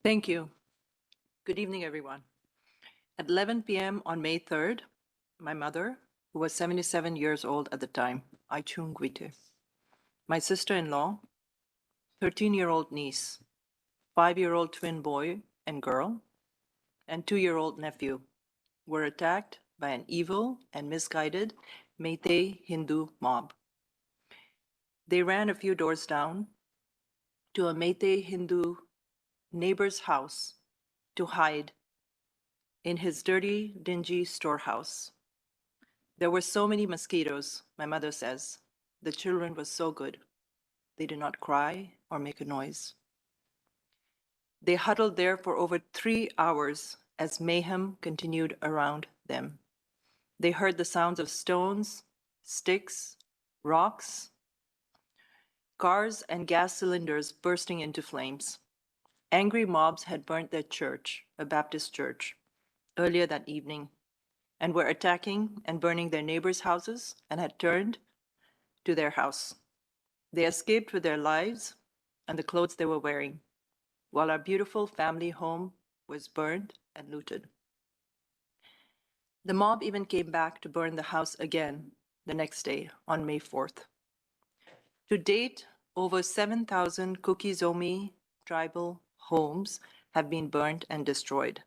Thank you. Good evening, everyone. At 11 p.m. on May 3rd, my mother, who was 77 years old at the time, I Chungwite, my sister-in-law, 13-year-old niece, 5-year-old twin boy and girl, and 2-year-old nephew were attacked by an evil and misguided Meitei Hindu mob. They ran a few doors down to a Meitei Hindu neighbor's house to hide in his dirty, dingy storehouse. There were so many mosquitoes, my mother says. The children were so good. They did not cry or make a noise. They huddled there for over 3 hours as mayhem continued around them. They heard the sounds of stones, sticks, rocks, cars, and gas cylinders bursting into flames. Angry mobs had burnt their church, a Baptist church, earlier that evening, and were attacking and burning their neighbors' houses and had turned to their house. They escaped with their lives and the clothes they were wearing, while our beautiful family home was burned and looted. The mob even came back to burn the house again the next day on May 4th. To date, over 7,000 Kuki Zo tribal homes have been burned and destroyed.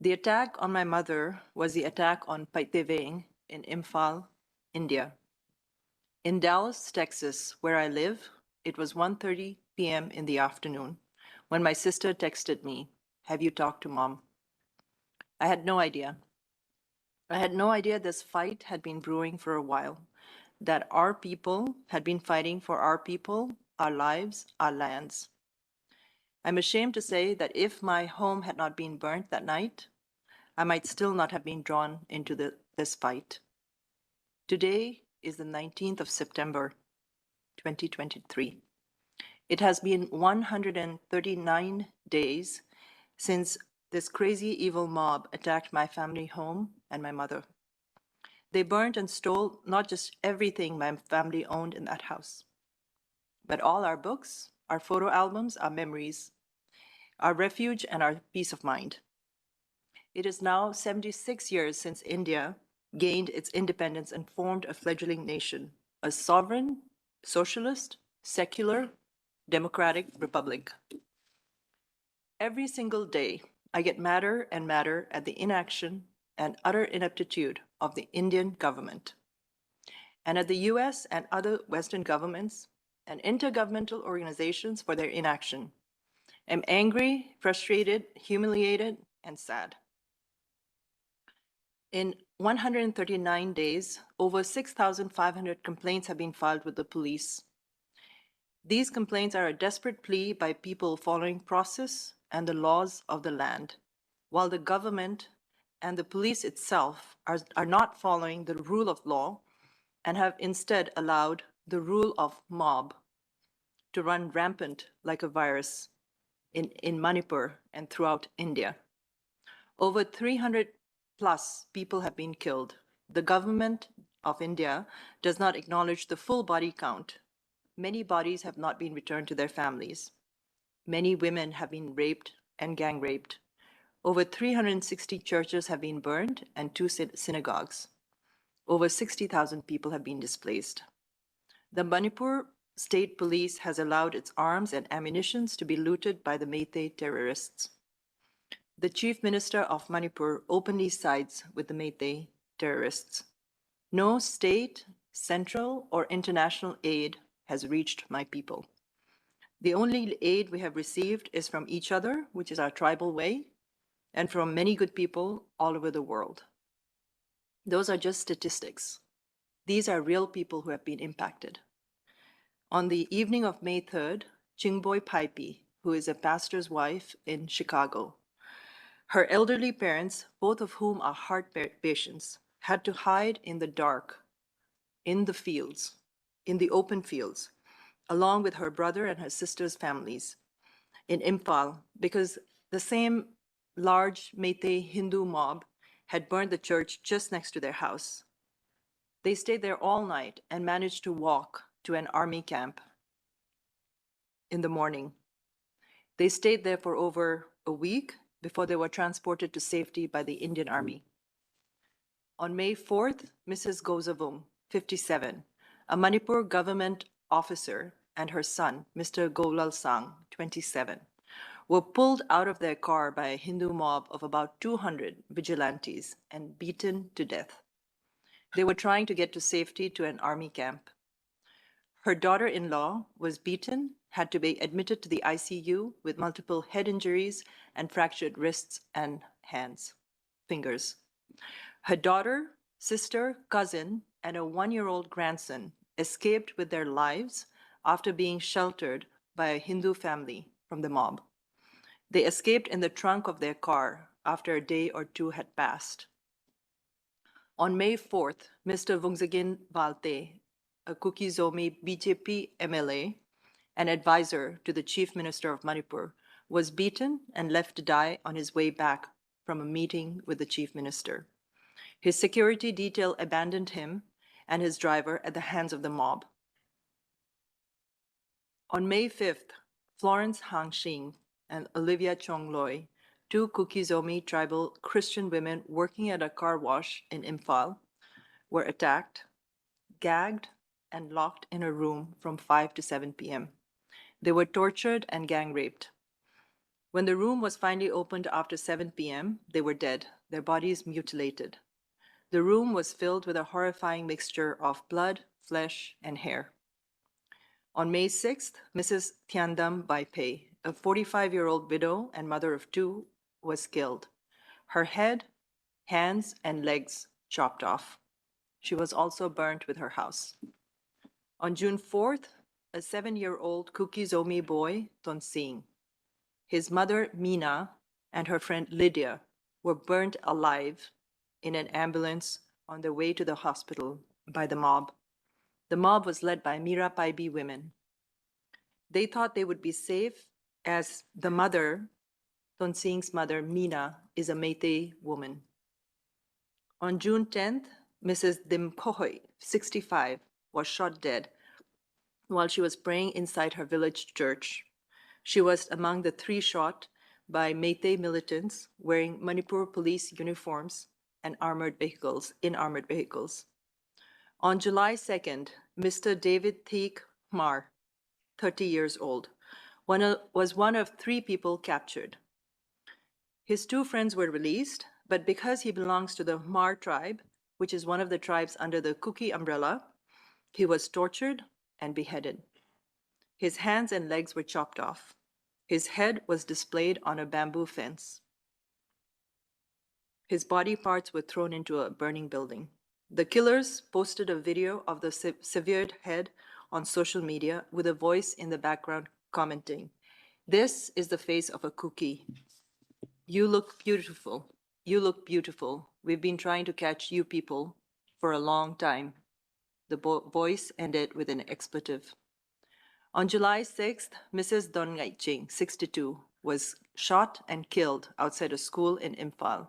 The attack on my mother was the attack on Paiteveng in Imphal, India. In Dallas, Texas, where I live, it was 1:30 p.m. in the afternoon when my sister texted me, "Have you talked to Mom?" I had no idea. I had no idea this fight had been brewing for a while, that our people had been fighting for our people, our lives, our lands. I'm ashamed to say that if my home had not been burnt that night, I might still not have been drawn into this fight. Today is the 19th of September, 2023. It has been 139 days since this crazy evil mob attacked my family home and my mother. They burned and stole not just everything my family owned in that house, but all our books, our photo albums, our memories, our refuge, and our peace of mind. It is now 76 years since India gained its independence and formed a fledgling nation, a sovereign, socialist, secular, democratic republic. Every single day, I get madder and madder at the inaction and utter ineptitude of the Indian government, and at the US and other Western governments and intergovernmental organizations for their inaction. I'm angry, frustrated, humiliated, and sad. In 139 days, over 6,500 complaints have been filed with the police. These complaints are a desperate plea by people following process and the laws of the land, while the government and the police itself are not following the rule of law and have instead allowed the rule of mob to run rampant like a virus in Manipur and throughout India. Over 300 plus people have been killed. The government of India does not acknowledge the full body count. Many bodies have not been returned to their families. Many women have been raped and gang raped. Over 360 churches have been burned and 2 synagogues. Over 60,000 people have been displaced. The Manipur State Police has allowed its arms and ammunition to be looted by the Meitei terrorists. The Chief Minister of Manipur openly sides with the Meitei terrorists. No state, central, or international aid has reached my people. The only aid we have received is from each other, which is our tribal way, and from many good people all over the world. Those are just statistics. These are real people who have been impacted. On the evening of May 3rd, Chingboy Paipi, who is a pastor's wife in Chicago, her elderly parents, both of whom are heart patients, had to hide in the dark, in the fields, in the open fields, along with her brother and her sister's families in Imphal, because the same large Meitei Hindu mob had burned the church just next to their house. They stayed there all night and managed to walk to an army camp in the morning. They stayed there for over a week before they were transported to safety by the Indian Army. On May 4th, Mrs. Gozavung, 57, a Manipur government officer, and her son, Mr. Golal Sang, 27, were pulled out of their car by a Hindu mob of about 200 vigilantes and beaten to death. They were trying to get to safety to an army camp. Her daughter-in-law was beaten, had to be admitted to the ICU with multiple head injuries and fractured wrists and fingers. Her daughter, sister, cousin, and a 1-year-old grandson escaped with their lives after being sheltered by a Hindu family from the mob. They escaped in the trunk of their car after a day or two had passed. On May 4th, Mr. Vungsagin Valte, a Kuki Zo BJP MLA and advisor to the Chief Minister of Manipur, was beaten and left to die on his way back from a meeting with the Chief Minister. His security detail abandoned him and his driver at the hands of the mob. On May 5th, Florence Nianghoihlun and Olivia Chongloy, two Kuki Zomi tribal Christian women working at a car wash in Imphal, were attacked, gagged, and locked in a room from 5 to 7 p.m. They were tortured and gang raped. When the room was finally opened after 7 p.m., they were dead, their bodies mutilated. The room was filled with a horrifying mixture of blood, flesh, and hair. On May 6th, Mrs. Tiandam Baipe, a 45-year-old widow and mother of two, was killed. Her head, hands, and legs chopped off. She was also burnt with her house. On June 4th, a 7-year-old Kuki Zomi boy, Tonsing, his mother, Mina, and her friend Lydia were burnt alive in an ambulance on their way to the hospital by the mob. The mob was led by Mira Paibi women. They thought they would be safe as the mother, Tonsing's mother, Mina, is a Meitei woman. On June 10th, Mrs. Dimkohoi, 65, was shot dead while she was praying inside her village church. She was among the 3 shot by Meitei militants wearing Manipur police uniforms and armored vehicles. On July 2nd, Mr. David Teek Mar, 30 years old, was one of 3 people captured. His 2 friends were released, but because he belongs to the Mar tribe, which is one of the tribes under the Kuki umbrella, he was tortured and beheaded. His hands and legs were chopped off. His head was displayed on a bamboo fence. His body parts were thrown into a burning building. The killers posted a video of the severed head on social media with a voice in the background commenting, "This is the face of a Kuki. You look beautiful. You look beautiful. We've been trying to catch you people for a long time." The voice ended with an expletive. On July 6th, Mrs. Don Ngaiching, 62, was shot and killed outside a school in Imphal.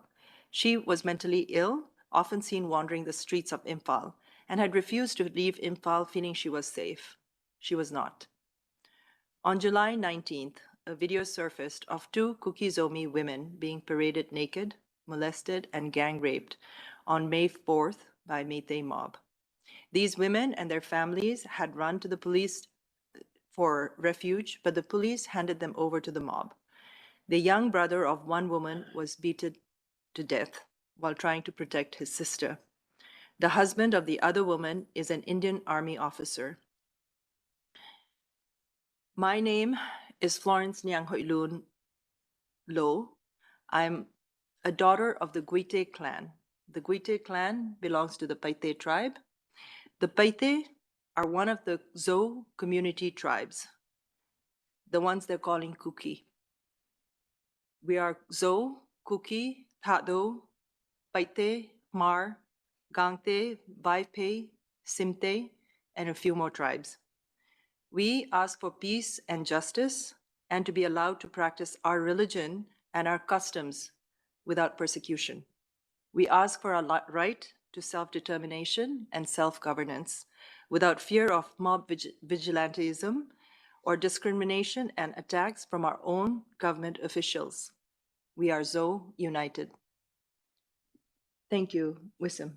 She was mentally ill, often seen wandering the streets of Imphal, and had refused to leave Imphal feeling she was safe. She was not. On July 19th, a video surfaced of 2 Kuki Zomi women being paraded naked, molested, and gang raped on May 4th by Meitei mob. These women and their families had run to the police for refuge, but the police handed them over to the mob. The young brother of one woman was beaten to death while trying to protect his sister. The husband of the other woman is an Indian Army officer. My name is Florence Nianghoihlun UN. I'm a daughter of the Guite clan. The Guite clan belongs to the Paite tribe. The Paite are one of the Zo community tribes, the ones they're calling Kuki. We are Zo, Kuki, Thado, Paite, Mar, Gangte, Baipe, Simte, and a few more tribes. We ask for peace and justice and to be allowed to practice our religion and our customs without persecution. We ask for our right to self-determination and self-governance without fear of mob vigilantism or discrimination and attacks from our own government officials. We are Zo United. Thank you, Wissam.